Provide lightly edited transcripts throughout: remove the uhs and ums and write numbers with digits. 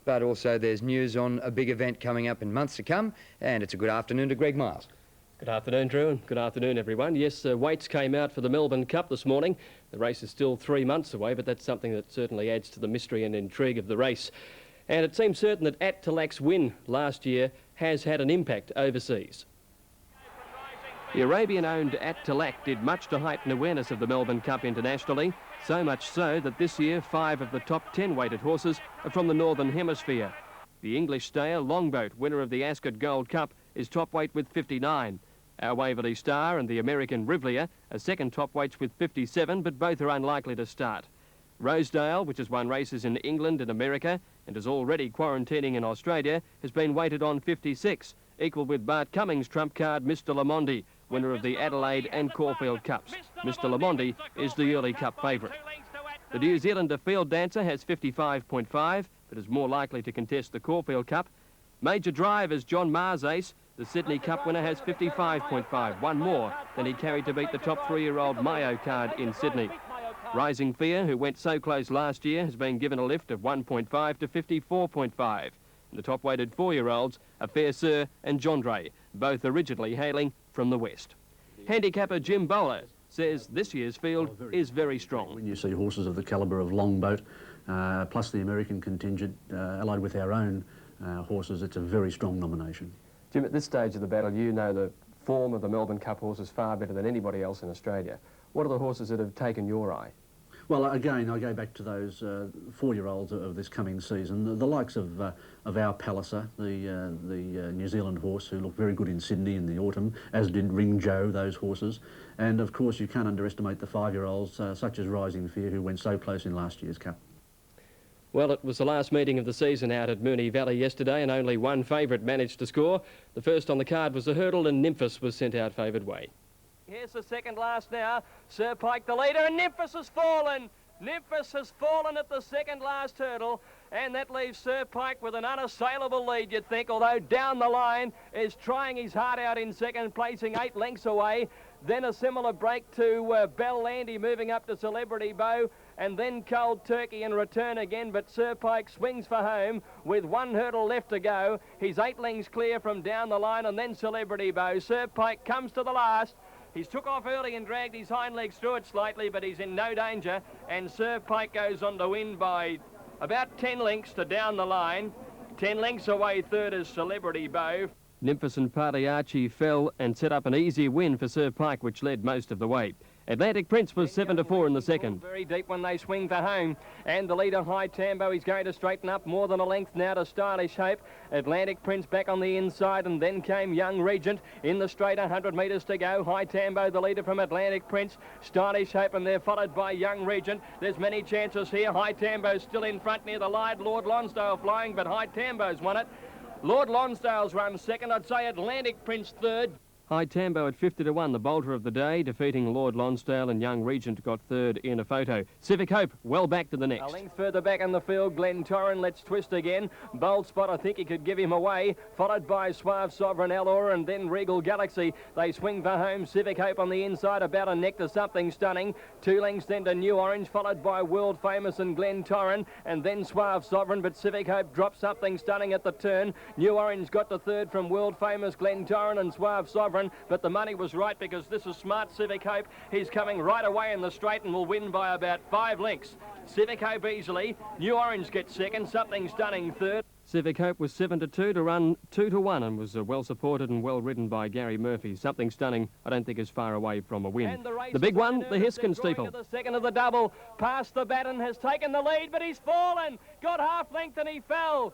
but also there's news on a big event coming up in months to come, and it's a good afternoon to Greg Miles. Good afternoon, Drew, and good afternoon, everyone. Yes, weights came out for the Melbourne Cup this morning. The race is still 3 months away, but that's something that certainly adds to the mystery and intrigue of the race. And it seems certain that At Talac's win last year has had an impact overseas. The Arabian-owned At Talac did much to heighten awareness of the Melbourne Cup internationally, so much so that this year 5 of the top 10 weighted horses are from the Northern Hemisphere. The English stayer Longboat, winner of the Ascot Gold Cup, is top weight with 59. Our Waverley Star and the American Rivlier are second top weights with 57, but both are unlikely to start. Rosedale, which has won races in England and America and is already quarantining in Australia, has been weighted on 56, equal with Bart Cummings' trump card Mr Lamondi, winner of the Adelaide and Caulfield Cups. Mr Lamondi is the early Cup favourite. The New Zealander Field Dancer has 55.5, but is more likely to contest the Caulfield Cup. Major Drive is John Ma's ace. The Sydney Cup winner has 55.5, one more than he carried to beat the top 3-year-old Mayo card in Sydney. Rising Fear, who went so close last year, has been given a lift of 1.5 to 54.5. The top-weighted 4-year-olds are Fair Sir and Jondre, both originally hailing from the West. Handicapper Jim Bowler says this year's field is very strong. When you see horses of the calibre of Longboat, plus the American contingent, allied with our own horses, it's a very strong nomination. Jim, at this stage of the battle, you know the form of the Melbourne Cup horses far better than anybody else in Australia. What are the horses that have taken your eye? Well, again, I go back to those 4-year-olds of this coming season, the likes of our Palliser, the New Zealand horse, who looked very good in Sydney in the autumn, as did Ring Joe, those horses. And, of course, you can't underestimate the 5-year-olds, such as Rising Fear, who went so close in last year's Cup. Well, it was the last meeting of the season out at Moonee Valley yesterday, and only one favourite managed to score. The first on the card was the hurdle, and Nymphus was sent out favoured way. Here's the second last now. Sir Pike the leader, and Nymphus has fallen. Nymphus has fallen at the second last hurdle, and that leaves Sir Pike with an unassailable lead, you'd think, although down the line is trying his heart out in second, placing 8 lengths away. Then a similar break to Bell Landy moving up to Celebrity Bow, and then Cold Turkey in return again, but Sir Pike swings for home with 1 hurdle left to go. He's 8 lengths clear from down the line, and then Celebrity Bow. Sir Pike comes to the last. He's took off early and dragged his hind legs through it slightly, but he's in no danger, and Sir Pike goes on to win by about 10 lengths to down the line. 10 lengths away third is Celebrity Bow. Nymphus and Pagliacci fell and set up an easy win for Sir Pike, which led most of the way. Atlantic Prince was 7-4 in the second. Very deep when they swing for home. And the leader, High Tambo, is going to straighten up more than a length now to Stylish Hope. Atlantic Prince back on the inside, and then came Young Regent in the straight, 100 metres to go. High Tambo, the leader from Atlantic Prince. Stylish Hope, and they're followed by Young Regent. There's many chances here. High Tambo still in front near the line. Lord Lonsdale flying, but High Tambo's won it. Lord Lonsdale's run second. I'd say Atlantic Prince third. High Tambo at 50-1, the bolter of the day, defeating Lord Lonsdale, and Young Regent got third in a photo. Civic Hope well back to the next. A length further back in the field, Glen Torren lets twist again. Bold Spot, I think he could give him away, followed by Suave Sovereign Allure, and then Regal Galaxy. They swing for home. Civic Hope on the inside, about a neck to Something Stunning. 2 lengths then to New Orange, followed by World Famous and Glen Torren, and then Suave Sovereign, but Civic Hope dropped Something Stunning at the turn. New Orange got to third from World Famous, Glen Torren and Suave Sovereign, but the money was right because this is Smart Civic Hope. He's coming right away in the straight and will win by about 5 lengths. Civic Hope easily. New Orange gets second. Something Stunning third. Civic Hope was 7-2 to run 2-1 and was well supported and well ridden by Gary Murphy. Something Stunning, I don't think, is far away from a win. The big one, the Hiskin Steeple. The second of the double, past the baton, has taken the lead, but he's fallen. Got half length and he fell.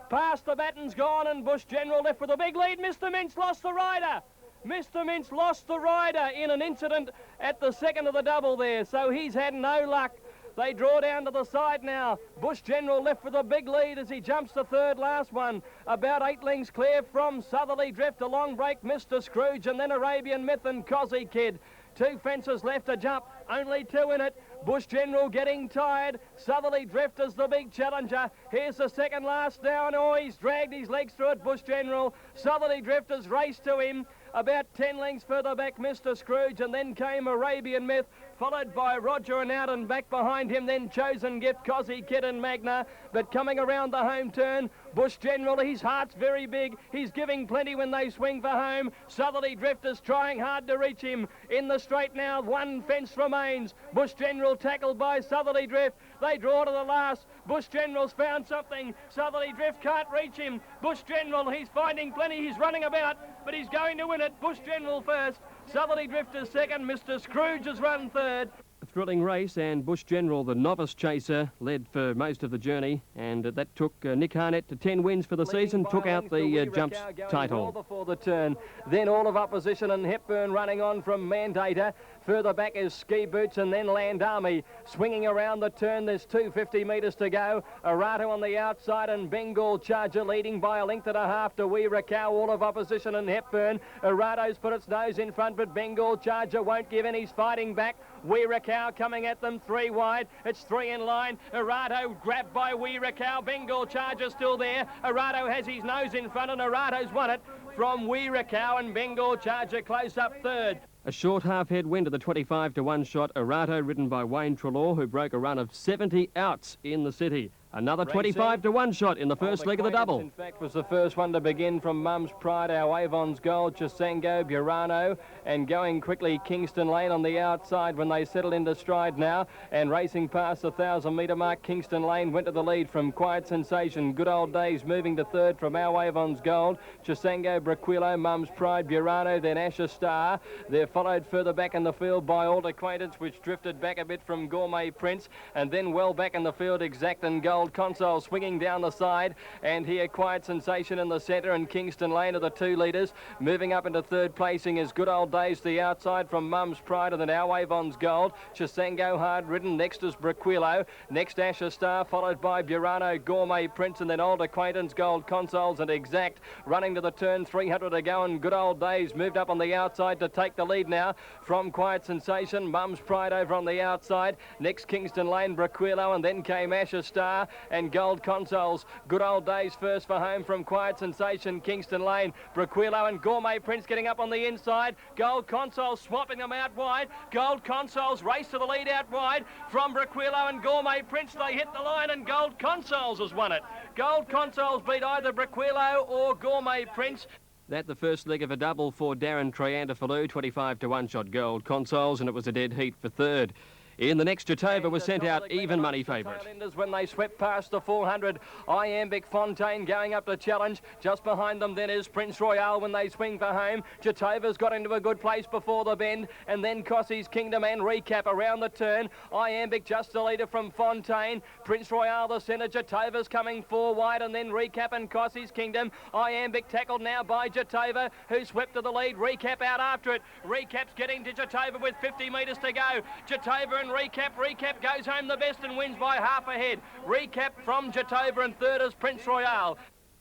Past the baton's gone, and Bush General left with a big lead. Mr. Mintz lost the rider. Mr. Mintz lost the rider in an incident at the second of the double there, so he's had no luck. They draw down to the side now. Bush General left with a big lead as he jumps the third last one. About 8 lengths clear from Southerly Drift, a long break, Mr. Scrooge, and then Arabian Myth and Cozzy Kid. 2 fences left to jump, only 2 in it. Bush General getting tired. Southerly Drift is the big challenger. Here's the second last now, and oh, he's dragged his legs through it, Bush General. Southerly Drift has raced to him. About 10 lengths further back, Mr. Scrooge, and then came Arabian Myth, followed by Roger and out and back behind him, then Chosen Gift, Cosy Kid and Magna. But coming around the home turn, Bush General, his heart's very big. He's giving plenty when they swing for home. Southerly Drifters trying hard to reach him. In the straight now, one fence remains. Bush General tackled by Southerly Drift. They draw to the last. Bush General's found something. Southerly Drift can't reach him. Bush General, he's finding plenty. He's running about, but he's going to win it. Bush General first. Southerly Drifters second. Mr. Scrooge has run third. A thrilling race, and Bush General, the novice chaser, led for most of the journey, and that took Nick Harnett to 10 wins for the season, took out the jumps title. Well before the turn. Then all of opposition and Hepburn running on from Mandator. Further back is Ski Boots and then Land Army. Swinging around the turn, there's 250 metres to go. Arato on the outside and Bengal Charger leading by a length and a half to We Rakau. All of opposition and Hepburn. Arato's put its nose in front, but Bengal Charger won't give in. He's fighting back. We Rakau coming at them, 3 wide. It's 3 in line. Arato grabbed by We Rakau. Bengal Charger still there. Arato has his nose in front and Arato's won it from We Rakau, and Bengal Charger close up third. A short half-head win to the 25 to 1 shot. Arato ridden by Wayne Trelaw, who broke a run of 70 outs in the city. Another 25 to 1 shot in the first leg of the double. In fact, was the first one to begin from Mum's Pride, our Avon's Gold, Chisango, Burano, and going quickly Kingston Lane on the outside when they settled into stride now, and racing past the 1,000-metre mark. Kingston Lane went to the lead from Quiet Sensation. Good Old Days moving to third from our Avon's Gold. Chisango, Braquilo, Mum's Pride, Burano, then Asher Star. They're followed further back in the field by Old Acquaintance, which drifted back a bit from Gourmet Prince, and then well back in the field Exact and Gold Console swinging down the side, and here Quiet Sensation in the centre, and Kingston Lane are the 2 leaders. Moving up into third placing is Good Old Days the outside from Mum's Pride, and then our Avon's Gold. Chisango hard ridden. Next is Braquilo. Next Asher Star, followed by Burano, Gourmet Prince, and then Old Acquaintance, Gold Consoles and Exact. Running to the turn, 300 to go, and Good Old Days moved up on the outside to take the lead now from Quiet Sensation. Mum's Pride over on the outside. Next Kingston Lane, Braquilo, and then came Asher Star and Gold Consoles. Good Old Days first for home from Quiet Sensation, Kingston Lane, Braquilo and Gourmet Prince getting up on the inside. Gold Consoles swapping them out wide. Gold Consoles race to the lead out wide from Braquilo and Gourmet Prince. They hit the line and Gold Consoles has won it. Gold Consoles beat either Braquilo or Gourmet Prince. That the first leg of a double for Darren Triantafilou, 25 to 1 shot Gold Consoles, and it was a dead heat for third. In the next, Jatova was sent out even money favourite. When they swept past the 400, Iambic Fontaine going up to challenge. Just behind them then is Prince Royale when they swing for home. Jatova's got into a good place before the bend, and then Cossey's Kingdom and Recap around the turn. Iambic just the leader from Fontaine. Prince Royale the centre. Jatova's coming 4 wide, and then Recap and Cossey's Kingdom. Iambic tackled now by Jatova, who swept to the lead. Recap out after it. Recap's getting to Jatova with 50 metres to go. Jatova and Recap goes home the best and wins by half a head. Recap from Jatova, and third is Prince Royale.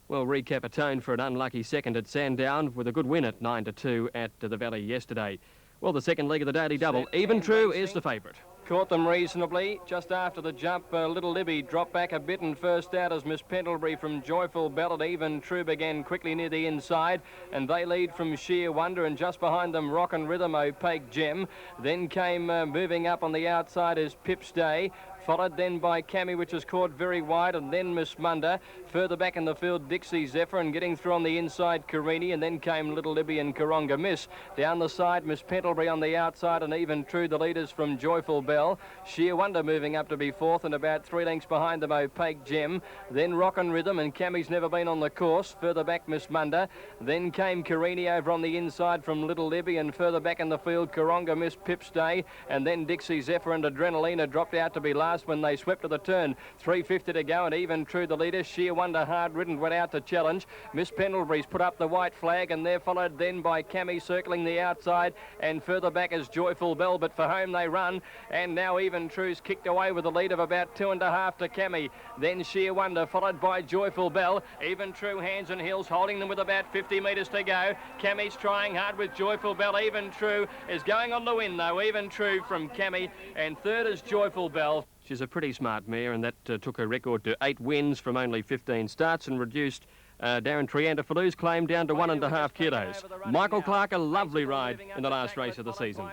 Well, Recap atoned for an unlucky second at Sandown with a good win at 9 to 2 at the Valley yesterday. Well, the second leg of the daily double, Even True is the favourite. Caught them reasonably. Just after the jump, Little Libby dropped back a bit, and first out as Miss Pendlebury from Joyful Bell at Even True began quickly near the inside, and they lead from Sheer Wonder, and just behind them Rock and Rhythm, Opaque Gem. Then came moving up on the outside is Pip's Day, followed then by Cammy, which is caught very wide, and then Miss Munda. Further back in the field, Dixie Zephyr, and getting through on the inside, Carini, and then came Little Libby and Karonga Miss. Down the side, Miss Pendlebury on the outside, and Even True, the leaders from Joyful Bell. Sheer Wonder moving up to be fourth, and about 3 lengths behind them, Opaque Gem. Then Rock and Rhythm, and Cammy's never been on the course. Further back, Miss Munda. Then came Carini over on the inside from Little Libby, and further back in the field, Karonga Miss, Pip's Day, and then Dixie Zephyr and Adrenalina dropped out to be last when they swept to the turn. 350 to go, and Even True the leader. Sheer Wonder hard ridden went out to challenge. Miss Pendlebury's put up the white flag, and they're followed then by Cammy circling the outside, and further back is Joyful Bell, but for home they run, and now Even True's kicked away with a lead of about 2.5 to Cammy. Then Sheer Wonder followed by Joyful Bell. Even True hands and heels holding them with about 50 metres to go. Cammy's trying hard with Joyful Bell. Even True is going on the win though. Even True from Cammy, and third is Joyful Bell. She's a pretty smart mare, and that took her record to 8 wins from only 15 starts and reduced Darren Triantafilou's claim down to 1.5 kilos. Michael Clark, a lovely ride in the last race of the season.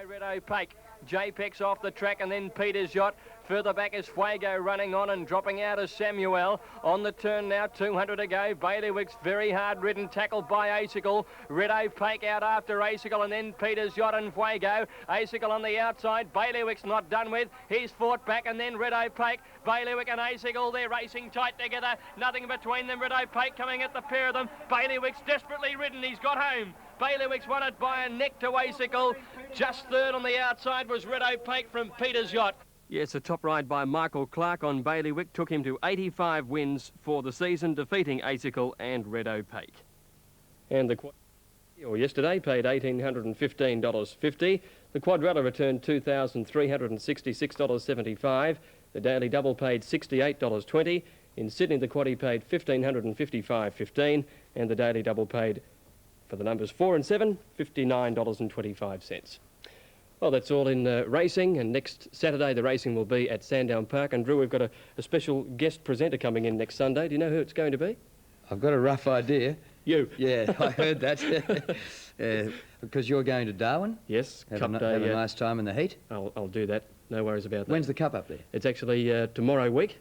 JPEX off the track, and then Peter's Yacht. Further back is Fuego running on, and dropping out is Samuel. On the turn now, 200 to go. Bailiwick's very hard ridden, tackled by Acicle. Red Opaque out after Acicle, and then Peter's Yacht and Fuego. Acicle on the outside. Bailiwick's not done with. He's fought back, and then Red Opaque. Bailiwick and Acicle, they're racing tight together. Nothing between them. Red Opaque coming at the pair of them. Bailiwick's desperately ridden. He's got home. Bailiwick's won it by a neck to Acicle. Just third on the outside was Red Opaque from Peter's Yacht. Yes, a top ride by Michael Clark on Bailiwick took him to 85 wins for the season, defeating Acicle and Red Opaque. And the yesterday paid $1,815.50. The Quadrella returned $2,366.75. The Daily Double paid $68.20. In Sydney, the Quaddie paid $1,555.15, and the Daily Double paid, for the numbers 4 and 7, $59.25. Well, that's all in racing, and next Saturday the racing will be at Sandown Park. And Drew, we've got a special guest presenter coming in next Sunday. Do you know who it's going to be? I've got a rough idea. You? Yeah, I heard that. Because you're going to Darwin? Yes, Have Cup a Day. nice time in the heat. I'll do that. No worries about that. When's the Cup up there? It's actually tomorrow week.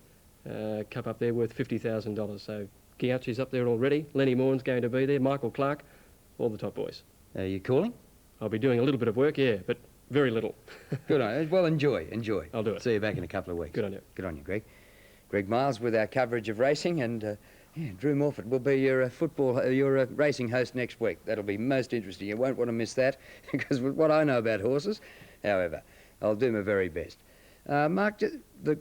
Cup up there worth $50,000. So Giacchi's up there already. Lenny Moorn's going to be there. Michael Clark, all the top boys. Are you calling? I'll be doing a little bit of work, yeah, but very little. Good on you. Well, enjoy. I'll do it. See you back in a couple of weeks. Good on you. Good on you, Greg. Greg Miles with our coverage of racing, and Drew Morford will be your racing host next week. That'll be most interesting. You won't want to miss that, because with what I know about horses, however, I'll do my very best. Mark, the